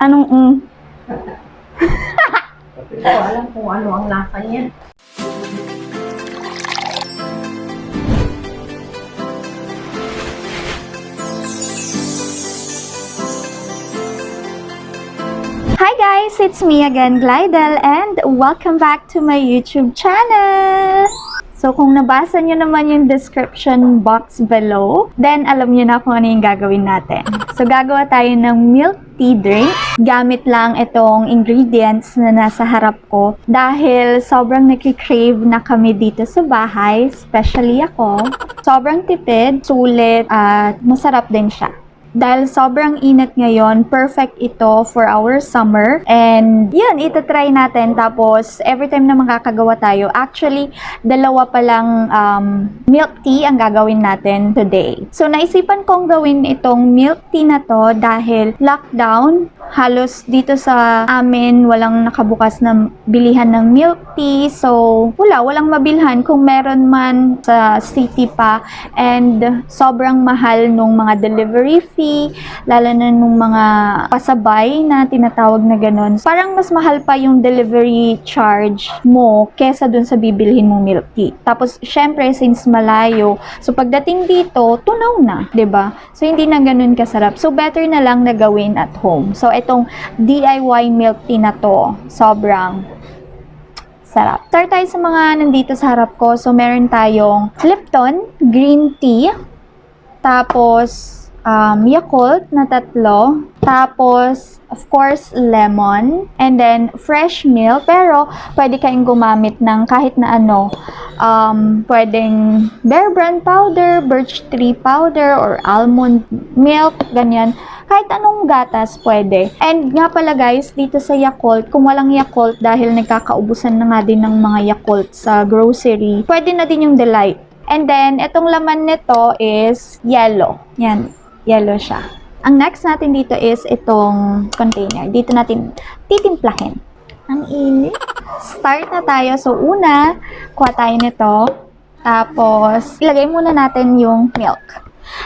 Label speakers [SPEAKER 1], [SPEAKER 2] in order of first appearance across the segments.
[SPEAKER 1] Anong
[SPEAKER 2] Hindi ko alam kung ano ang lasa niya.
[SPEAKER 1] Hi guys! It's me again, Glydel, and welcome back to my YouTube channel! So, kung nabasa nyo naman yung description box below, then alam nyo na kung ano yung gagawin natin. So, gagawa tayo ng milk tea drink. Gamit lang itong ingredients na nasa harap ko dahil sobrang nakikrave na kami dito sa bahay, especially ako. Sobrang tipid, sulit, at masarap din siya. Dahil sobrang init ngayon, perfect ito for our summer. And yun, itatry natin. Tapos, every time na makakagawa tayo, actually, dalawa pa lang milk tea ang gagawin natin today. So, naisipan kong gawin itong milk tea na to dahil lockdown. Halos dito sa amin, walang nakabukas na bilihan ng milk tea. So, walang mabilhan kung meron man sa city pa. And sobrang mahal nung mga delivery fee, lalo na nung mga pasabay na tinatawag na ganun. Parang mas mahal pa yung delivery charge mo kesa dun sa bibilhin mong milk tea. Tapos, syempre, since malayo, so pagdating dito, tunaw na, 'di ba? So, hindi na ganun kasarap. So, better na lang na gawin at home. So, itong DIY milk tea na to, sobrang sarap. Start tayo sa mga nandito sa harap ko. So, meron tayong Lipton, green tea, tapos Yakult na 3, tapos of course lemon, and then fresh milk. Pero pwede kayong gumamit ng kahit na ano, pwedeng bear brand powder, birch tree powder, or almond milk, ganyan. Kahit anong gatas pwede. And nga pala guys, dito sa Yakult, kung walang Yakult dahil nagkakaubusan na nga din ng mga Yakult sa grocery, pwede na din yung Delight. And then, itong laman nito is yellow. Yan, yellow siya. Ang next natin dito is itong container. Dito natin titimplahin. Ang init. Start na tayo. So, una, kuha tayo nito. Tapos, ilagay muna natin yung milk.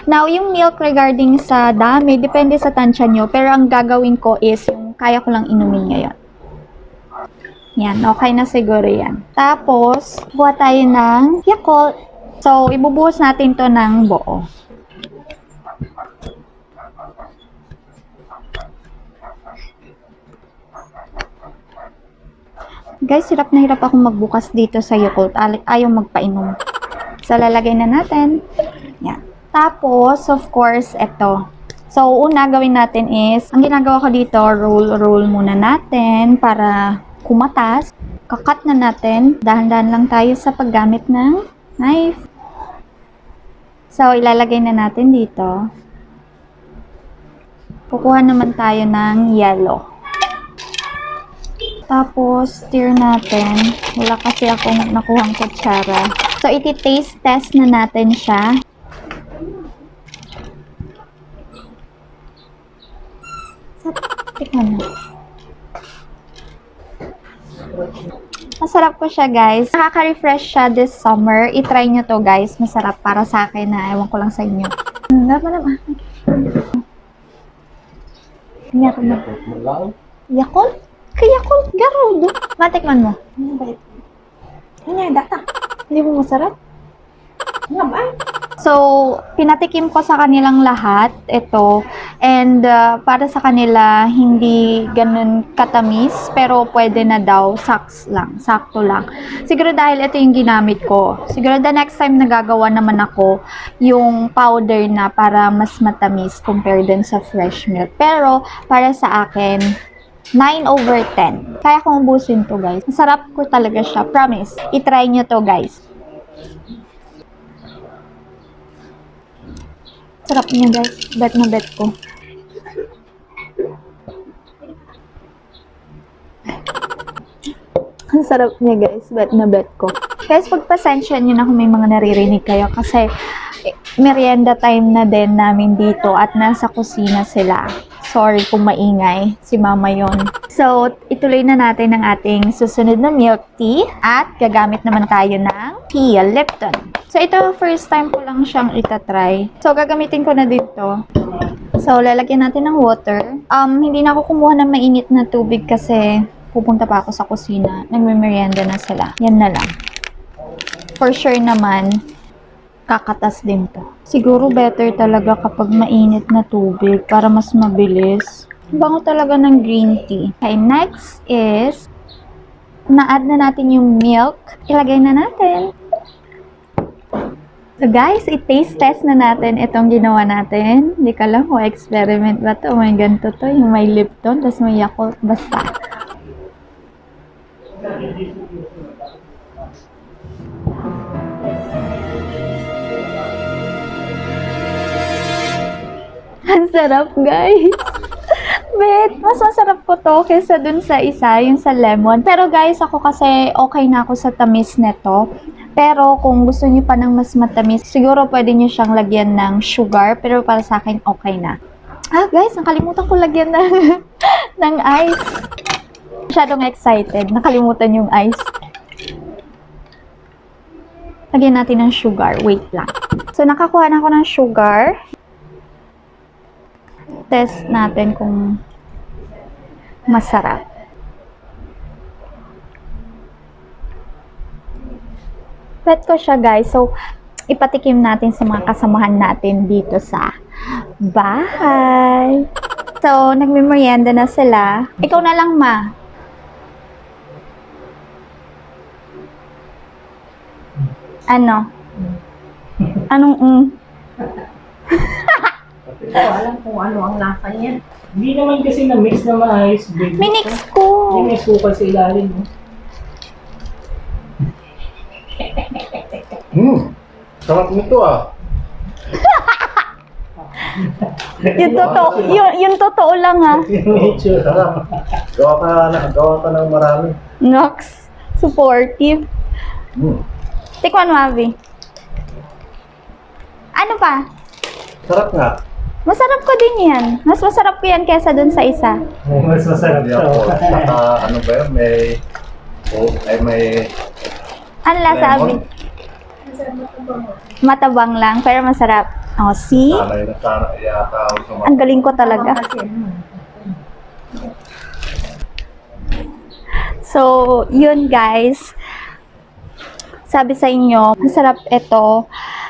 [SPEAKER 1] Now, yung milk regarding sa dami, depende sa tansya nyo. Pero ang gagawin ko is yung kaya ko lang inumin ngayon. Yan, okay na siguro yan. Tapos, buha tayo ng Yakult. So, ibubuhos natin to ng buo. Guys, hirap na hirap akong magbukas dito sa Yakult. Ayaw magpainom. So, lalagay na natin. Yan. Tapos, of course, ito. So, una gawin natin is, ang ginagawa ko dito, roll muna natin para kumatas. Kakat na natin. Dahan-dahan lang tayo sa paggamit ng knife. So, ilalagay na natin dito. Kukuha naman tayo ng yellow. Tapos, stir natin. Wala kasi akong nakuhang kutsara. So, iti-taste test na natin siya. Tikman na. Masarap ko siya, guys. Nakaka-refresh siya this summer. I-try nyo to, guys. Masarap para sa akin na. Ewan ko lang sa inyo. Yakult? Yakult? Garod. Matikman mo. Ano data? Hindi mo masarap? So, pinatikim ko sa kanilang lahat ito. And para sa kanila, hindi ganun katamis. Pero pwede na daw, sakto lang. Siguro dahil ito yung ginamit ko. Siguro the next time nagagawa naman ako yung powder na para mas matamis compared din sa fresh milk. Pero para sa akin, 9/10. Kaya kong ubusin to, guys. Masarap ko talaga siya. Promise. I-try nyo to, guys. Sarap niya, guys. Bet na bet ko. Ang sarap niya, guys. Bet na bet ko. Guys, pagpasensya nyo na kung may mga naririnig kayo kasi merienda time na din namin dito at nasa kusina sila. Sorry kung maingay. Si mama yon. So, ituloy na natin ang ating susunod na milk tea. At gagamit naman tayo ng tea, Lipton. So, ito first time ko lang siyang itatry. So, gagamitin ko na dito. So, lalagyan natin ng water. Hindi na ako kumuha ng mainit na tubig kasi pupunta pa ako sa kusina. Nagme-merienda na sila. Yan na lang. For sure naman, kakatas din to. Siguro better talaga kapag mainit na tubig para mas mabilis. Bango talaga ng green tea. Okay, next is na-add na natin yung milk. Ilagay na natin. So guys, i-taste test na natin itong ginawa natin. Hindi ka lang kung experiment ba to. May ganito to. Yung may Lipton, tapos may Yakult. Basta. Ang sarap, guys. Bet, mas masarap ko to kaysa dun sa isa, yung sa lemon. Pero guys, ako kasi okay na ako sa tamis nito. Pero kung gusto niyo pa ng mas matamis, siguro pwede niyo siyang lagyan ng sugar. Pero para sa akin, okay na. Ah, guys, nakalimutan ko lagyan ng, ng ice. Masyadong excited. Nakalimutan yung ice. Lagyan natin ng sugar. Wait lang. So, nakakuha na ako ng sugar. Test natin kung masarap. Bet ko siya, guys. So, ipatikim natin sa mga kasamahan natin dito sa bahay. So, nagme-merienda na sila. Ikaw na lang, ma. Ano? Anong
[SPEAKER 2] Hindi ko alam kung ano ang lasa niya.
[SPEAKER 3] Hindi naman kasi na-mix na maayos.
[SPEAKER 1] Minix ko.
[SPEAKER 3] Hindi may sukal sa ilalim.
[SPEAKER 4] Sarap nito ah.
[SPEAKER 1] Yung totoo lang, ha.
[SPEAKER 3] Yung nature.
[SPEAKER 4] Sarap. Gawa ka ng marami.
[SPEAKER 1] Nox. Supportive. Tikman mo, Avi. Ano pa?
[SPEAKER 4] Sarap nga.
[SPEAKER 1] Masarap ko din yan. Mas masarap ko yan kesa dun sa isa.
[SPEAKER 3] Mas masarap
[SPEAKER 4] Hindi ako.
[SPEAKER 3] to.
[SPEAKER 4] Saka ano ba yun? May
[SPEAKER 1] Ano lasa, Avi?
[SPEAKER 4] lemon.
[SPEAKER 1] Matabang lang, pero masarap. Oh, see?
[SPEAKER 4] Sanay na sana yata ako sa
[SPEAKER 1] Ang galing ko talaga. So, yun guys. Sabi sa inyo, masarap ito.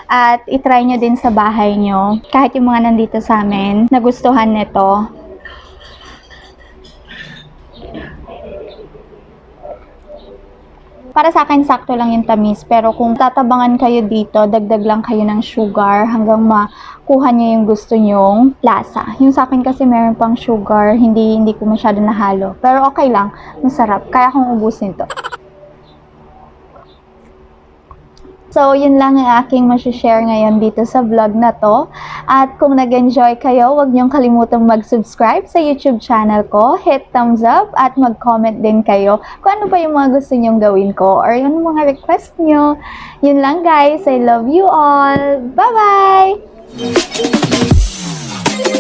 [SPEAKER 1] At itry nyo din sa bahay nyo. Kahit yung mga nandito sa amin, nagustuhan nito. Para sa akin, sakto lang yung tamis. Pero kung tatabangan kayo dito, dagdag lang kayo ng sugar hanggang makuha nyo yung gusto nyong lasa. Yung sa akin kasi meron pang sugar, hindi ko masyado nahalo. Pero okay lang, masarap. Kaya kong ubusin to. So, yun lang ang aking share ngayon dito sa vlog na to. At kung nag-enjoy kayo, huwag niyong kalimutang mag-subscribe sa YouTube channel ko, hit thumbs up, at mag-comment din kayo kung ano pa yung mga gusto niyong gawin ko or yung mga request niyo. Yun lang guys, I love you all. Bye-bye!